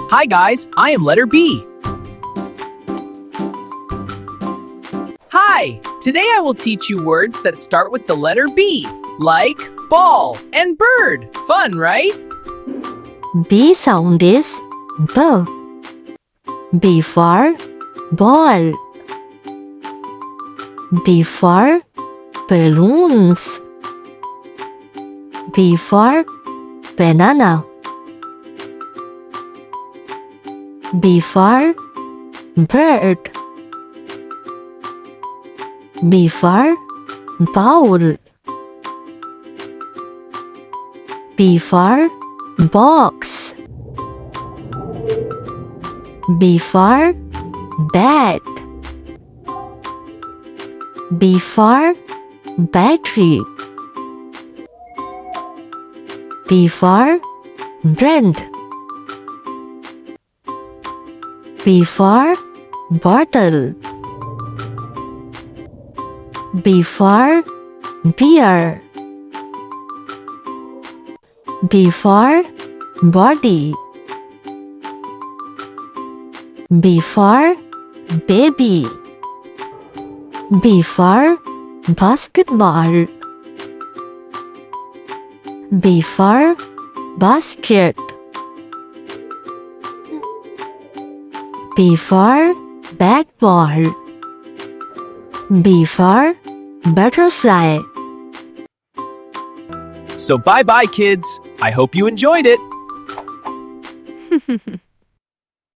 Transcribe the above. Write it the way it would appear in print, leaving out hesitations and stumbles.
Hi guys, I am letter B. Hi! Today I will teach you words that start with the letter B, like ball and bird. Fun, right? B sound is B. B for ball. B for balloons. B for banana. B for bird. B for bowl. B for box. B for bat. B for battery. B for brand. B for bottle. B for beer. B for body. B for baby. B for basketball. B for basket. B for basketball. B for butterfly. So bye-bye kids. I hope you enjoyed it.